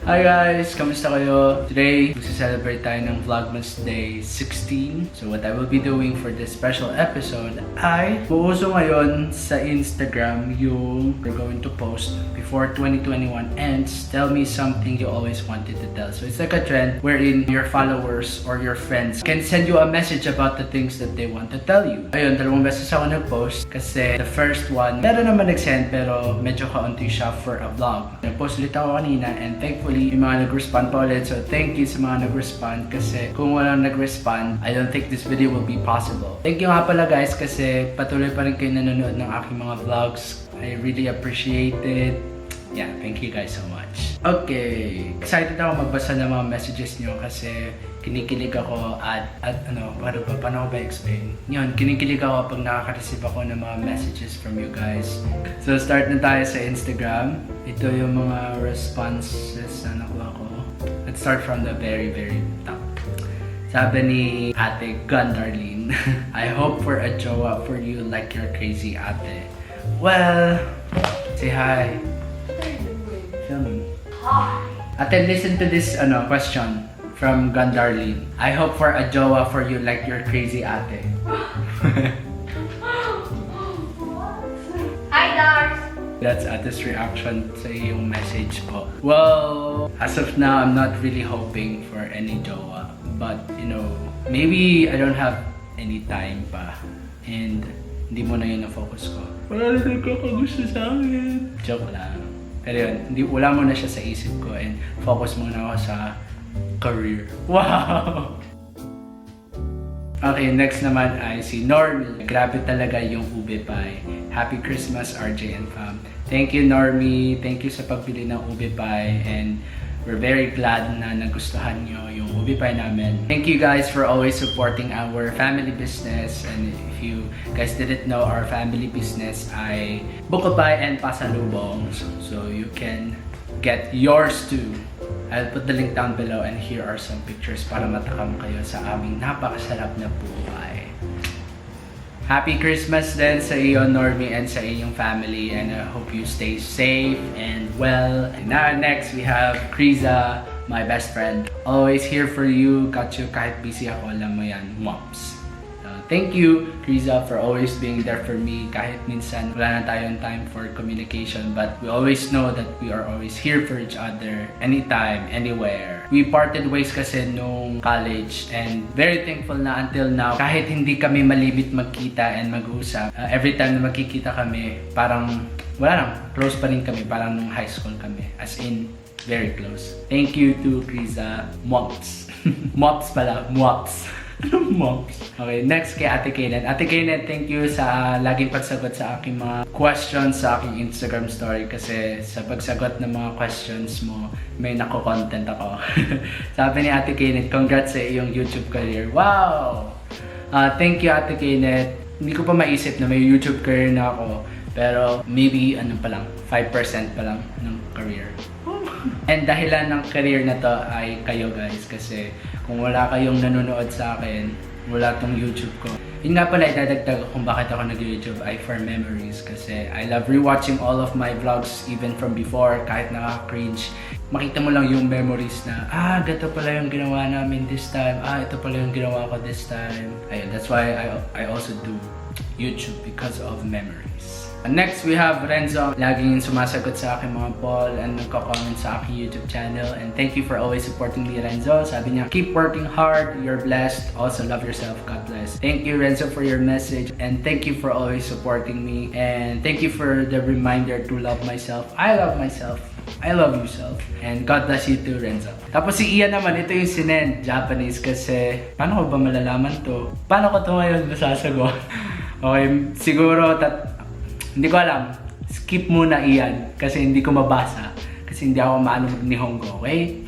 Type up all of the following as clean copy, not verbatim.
Hi guys! Kamusta kayo? Today, celebrate tayo ng Vlogmas Day 16. So what I will be doing for this special episode ay uuso ngayon sa Instagram yung we're going to post before 2021 ends. Tell me something you always wanted to tell. So it's like a trend wherein your followers or your friends can send you a message about the things that they want to tell you. Ayun, 2 beses ako nag-post kasi the first one, meron naman nag-send pero medyo kaunti siya for a vlog. Nag-post ulit ako kanina and thankfully yung mga nag-respond pa ulit. So thank you sa mga nag-respond kasi kung walang nag-respond, I don't think this video will be possible. Thank you nga pala guys kasi patuloy pa rin kayo nanonood ng aking mga vlogs. I really appreciate it. Yeah, thank you guys so much. Okay, excited ako magbasa ng mga messages nyo kasi kinikilig ako at paano ko ba explain? Yun, kinikilig ako pag nakaka-receive ako ng mga messages from you guys. So start na tayo sa Instagram. Ito yung mga responses na nakuha ko. Let's start from the very top. Sabi ni Ate Gundarlene, I hope for a jowa for you like you're crazy ate. Well, say hi. Tell me. Ate, listen to this question from Gundarlene. I hope for a jowa for you like you're crazy ate. Hi, Dars! That's Ate's reaction sa iyong message po. Well, as of now, I'm not really hoping for any jowa. But, you know, maybe I don't have any time pa. And hindi mo na yun na-focus ko. Wala na nagkakagusto sa akin. Joke lang. Pero yun, wala mo na siya sa isip ko and focus muna ako sa career. Wow! Okay, next naman ay si Normie. Grabe talaga yung ube pie. Happy Christmas, RJ and fam. Thank you, Normie. Thank you sa pagbili ng ube pie and we're very glad na nagustuhan nyo yung ube pie namin. Thank you guys for always supporting our family business. And if you guys didn't know, our family business ay buko pie and pasalubong. So you can get yours too. I'll put the link down below and here are some pictures para matakam kayo sa aming napakasarap na buhay. Happy Christmas din sa iyo, Normie, and sa iyong family, and I hope you stay safe and well. And now next we have Kriza, my best friend. Always here for you, got you kahit busy ako, alam mo yan, moms. Thank you, Kriza, for always being there for me. Kahit minsan wala na tayong time for communication, but we always know that we are always here for each other, anytime, anywhere. We parted ways kasi nung college and very thankful na until now, kahit hindi kami malibit magkita and mag-usap, every time na magkikita kami, parang wala lang, close pa rin kami, parang nung high school kami. As in, very close. Thank you to Kriza, mops. Mops pala, mops. Moms. Okay, next kay Ate Kaynet. Ate Kaynet, thank you sa laging pagsagot sa aking mga questions sa aking Instagram story kasi sa pagsagot ng mga questions mo, may nako-content ako. Sabi ni Ate Kaynet, congrats sa iyong YouTube career. Wow! Thank you, Ate Kaynet. Hindi ko pa maisip na may YouTube career na ako, pero maybe 5% pa lang ng career. And dahilan ng career na to ay kayo guys kasi kung wala kayong nanonood sa akin, wala tong YouTube ko. Yun nga pala, idadagdag kung bakit ako nag-YouTube ay for memories kasi I love rewatching all of my vlogs even from before, kahit nakaka-cringe. Makita mo lang yung memories na, ganito pala yung ginawa namin this time, ito pala yung ginawa ko this time. Ayun, that's why I also do YouTube because of memories. Next, we have Renzo. Laging sumasagot sa aking mga poll and nagko-comment sa aking YouTube channel. And thank you for always supporting me, Renzo. Sabi niya, keep working hard. You're blessed. Also, love yourself. God bless. Thank you, Renzo, for your message. And thank you for always supporting me. And thank you for the reminder to love myself. I love myself. I love you, self. And God bless you too, Renzo. Tapos si Ian naman, ito yung sinend. Japanese kasi, paano ko ba malalaman to? Paano ko to ngayon masasagot? Okay, siguro hindi ko alam. Skip muna Ian kasi hindi ko mabasa. Kasi hindi ako maano mag-Nihongo, okay?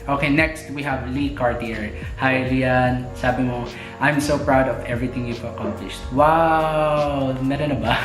Okay, next we have Lee Cartier. Hi Lian, sabi mo, I'm so proud of everything you've accomplished. Wow! Meron na ba?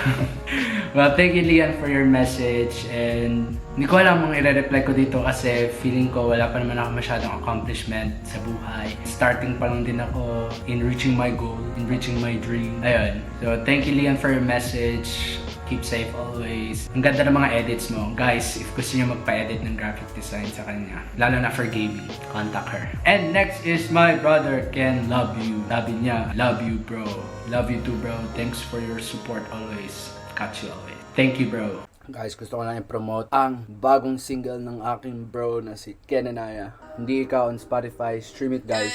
Well, thank you Lian for your message and hindi ko alam kung i-reply ko dito kasi feeling ko wala pa naman ako masyadong accomplishment sa buhay. Starting pa lang din ako in reaching my goal, in reaching my dream. Ayun. So, thank you Lian for your message. Keep safe always. Ang ganda ng mga edits mo. Guys, if gusto niyo magpa-edit ng graphic design sa kanya, lalo na for gaming, contact her. And next is my brother, Ken. Love you. Sabi niya, love you, bro. Love you too, bro. Thanks for your support always. Catch you always. Thank you, bro. Guys, gusto ko lang i-promote ang bagong single ng aking bro na si Ken Anaya. Hindi Ikaw on Spotify. Stream it, guys.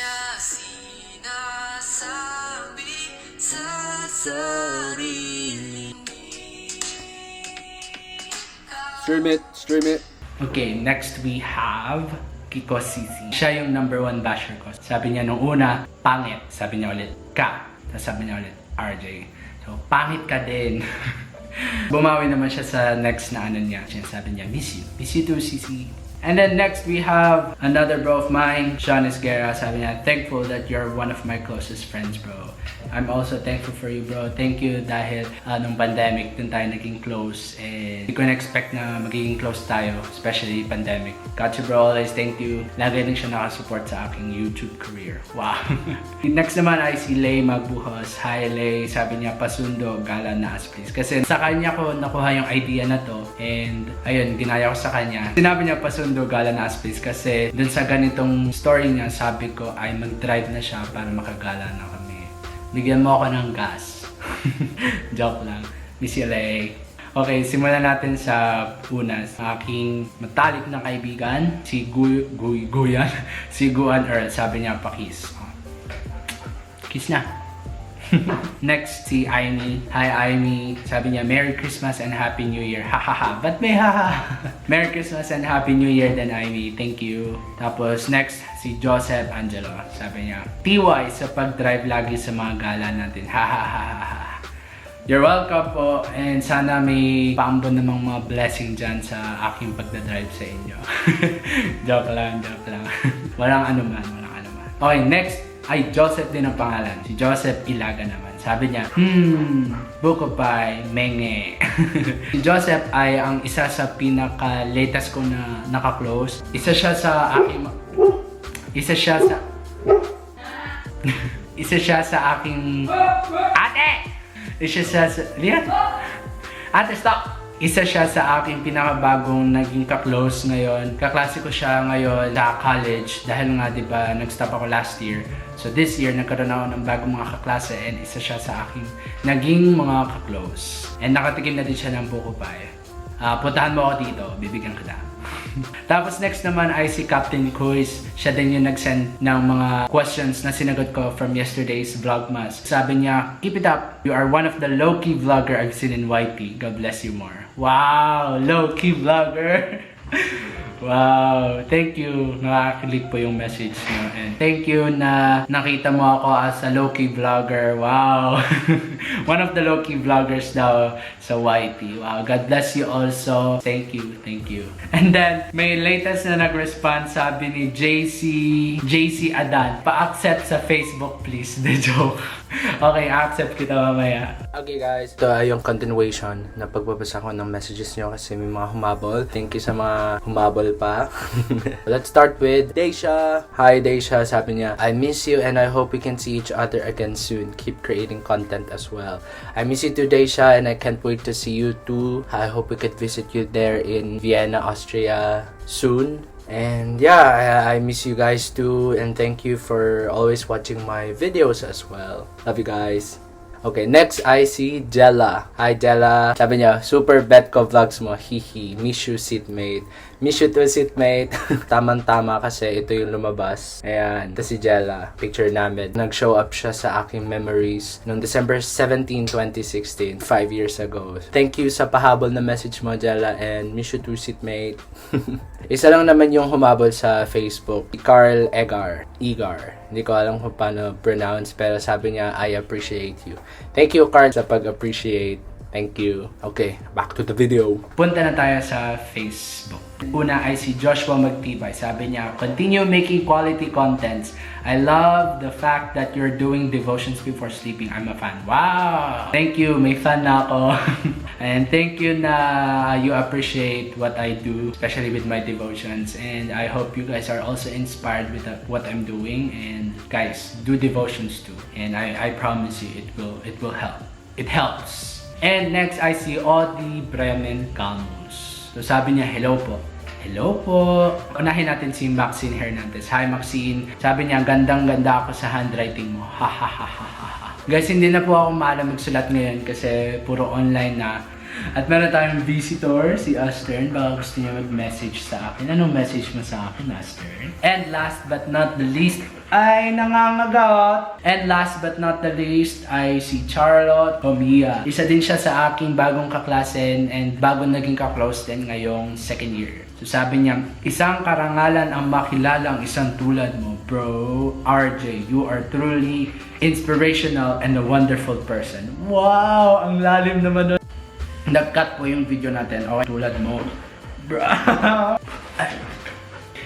Stream it, stream it. Okay, next we have Kiko Sisi. Siya yung #1 basher ko. Sabi niya nung una, pangit. Sabi niya ulit, ka. Tapos sabi niya ulit, RJ. So, pangit ka din. Bumawi naman siya sa next na ano niya. Sabi niya, miss you. Miss you too, Sisi. And then next we have another bro of mine, Sean Esguerra. Sabi niya, thankful that you're one of my closest friends, bro. I'm also thankful for you, bro. Thank you dahil nung pandemic, dun tayo naging close. And hindi ko na-expect na magiging close tayo, especially pandemic. Got you, bro. Always thank you. Lagi din siya nakasupport sa aking YouTube career. Wow. Next naman ay si Lay Magbuhos. Hi, Lay. Sabi niya, pasundo, gala na as please. Kasi sa kanya ko nakuha yung idea na to. And ayun, ginaya ko sa kanya. Sinabi niya, pasundo, gala na as please. Kasi dun sa ganitong story niya, sabi ko ay mag-drive na siya para makagala na kami. Bigyan mo ako ng gas. Joke lang. Miss you, Lay. Okay, simulan natin sa una. Sa aking matalik na kaibigan, si Guyan. Si Guan Earl. Sabi niya, pakis. Kiss na. Next, si Aimee. Hi, Aimee. Sabi niya, Merry Christmas and Happy New Year. Hahaha. Ba't may haha? Merry Christmas and Happy New Year then, Aimee. Thank you. Tapos, next, si Joseph Angelo. Sabi niya, TY sa pag-drive lagi sa mga gala natin. Hahaha. You're welcome po. And sana may paambon namang mga blessing dyan sa aking pagdadrive sa inyo. Joke lang, joke lang. Walang anuman, walang anuman. Okay, next. Ay, Joseph din ang pangalan. Si Joseph Ilaga naman. Sabi niya, buko pie, menge. Si Joseph ay ang isa sa pinaka-latest ko na naka-close. Isa siya sa aking Ate! Isa siya sa... Lihat! Ate, stop! Isa siya sa aking pinakabagong naging ka-close ngayon. Kaklase ko siya ngayon sa college dahil nga 'di ba nag-stop ako last year. So this year nagkaroon ako ng bagong mga kaklase and isa siya sa aking naging mga ka-close. And nakatikim na din siya ng buko pie. Puntahan mo ako dito, bibigyan kita. Tapos next naman ay si Captain Quiz. Siya din yung nag-send ng mga questions na sinagot ko from yesterday's Vlogmas. Sabi niya, keep it up. You are one of the low-key vlogger I've seen in YT. God bless you more. Wow! Low-key vlogger! Wow! Thank you. Nakakilig po yung message niyo. And thank you na nakita mo ako as a low-key vlogger. Wow! One of the low-key vloggers daw sa YT. Wow! God bless you also. Thank you. Thank you. And then, may latest na nag-respond, sabi ni JC Adan. Pa-accept sa Facebook, please. The joke. Okay, accept kita mamaya. Okay guys, ito ay yung continuation na pagbabasa ko ng messages nyo kasi may mga humabol. Thank you sa mga humabol pa. Let's start with Daisha. Hi Daisha, sabi niya, I miss you and I hope we can see each other again soon. Keep creating content as well. I miss you too Daisha and I can't wait to see you too. I hope we could visit you there in Vienna, Austria soon. And yeah, I miss you guys too and thank you for always watching my videos as well. Love you guys. Okay, next I see Jella. Hi Jella. Sabi niya, super bet ko vlogs mo. Hihi. Miss you seatmate. Miss you too seatmate. Tamang-tama kasi ito yung lumabas. Ayan. Ito si Jella. Picture namin. Nag-show up siya sa aking memories noong December 17, 2016. 5 years ago. Thank you sa pahabol na message mo Jella and miss you too seatmate. Isa lang naman yung humabol sa Facebook. Carl Egar. Hindi ko alam kung paano pronounce pero sabi niya, I appreciate you. Thank you, Carl, sa pag-appreciate. Thank you. Okay, back to the video. Punta na tayo sa Facebook. Una ay si Joshua Magtibay. Sabi niya, continue making quality contents. I love the fact that you're doing devotions before sleeping. I'm a fan. Wow! Thank you. May fan na ako. And thank you na you appreciate what I do, especially with my devotions. And I hope you guys are also inspired with what I'm doing. And guys, do devotions too. And I promise you, it will help. It helps. And next I see Audie Bremen Calmus. So sabi niya, hello po. Hello po. Unahin natin si Maxine Hernandez. Hi Maxine. Sabi niya, gandang-ganda ako sa handwriting mo. Ha ha ha ha ha. Guys, hindi na po ako maalam magsulat ngayon kasi puro online na. At meron tayong visitor, si Astern. Baka gusto niya mag-message sa akin. Anong message mo sa akin, Astern? And last but not the least, ay nangangagat. And last but not the least ay si Charlotte Pomia. Isa din siya sa aking bagong kaklase and bagong naging kaklose din ngayong second year. So sabi niya, isang karangalan ang makilala ang isang tulad mo, bro. RJ, you are truly inspirational and a wonderful person. Wow! Ang lalim naman nun. Nag-cut po yung video natin. Okay, tulad mo. Bro.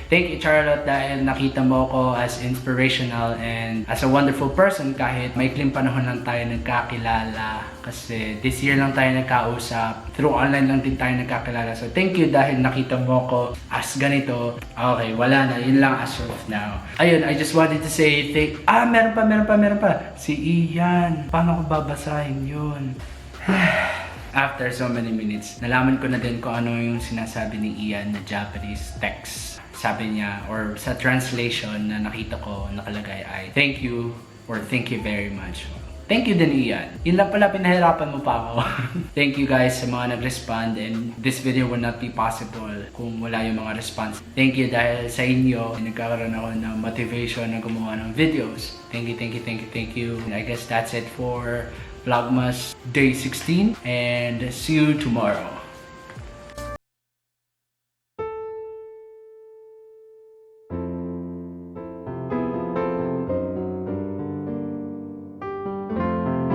Thank you, Charlotte, dahil nakita mo ko as inspirational and as a wonderful person kahit maikling panahon lang tayo nagkakilala. Kasi this year lang tayo nagkausap. Through online lang din tayo nagkakilala. So thank you dahil nakita mo ko as ganito. Okay, wala na. Yun lang as of now. Ayun, I just wanted to say meron pa. Si Ian. Paano ko babasahin yun? After so many minutes, nalaman ko na din kung ano yung sinasabi ni Ian na Japanese text. Sabi niya, or sa translation na nakita ko nakalagay ay, thank you or thank you very much. Thank you din, Ian. Yun lang pala, pinahirapan mo pa ako. Thank you guys sa mga nag-respond and this video would not be possible kung wala yung mga response. Thank you dahil sa inyo, nagkakaroon ako ng motivation na gumawa ng videos. Thank you. And I guess that's it for Vlogmas Day 16 and see you tomorrow.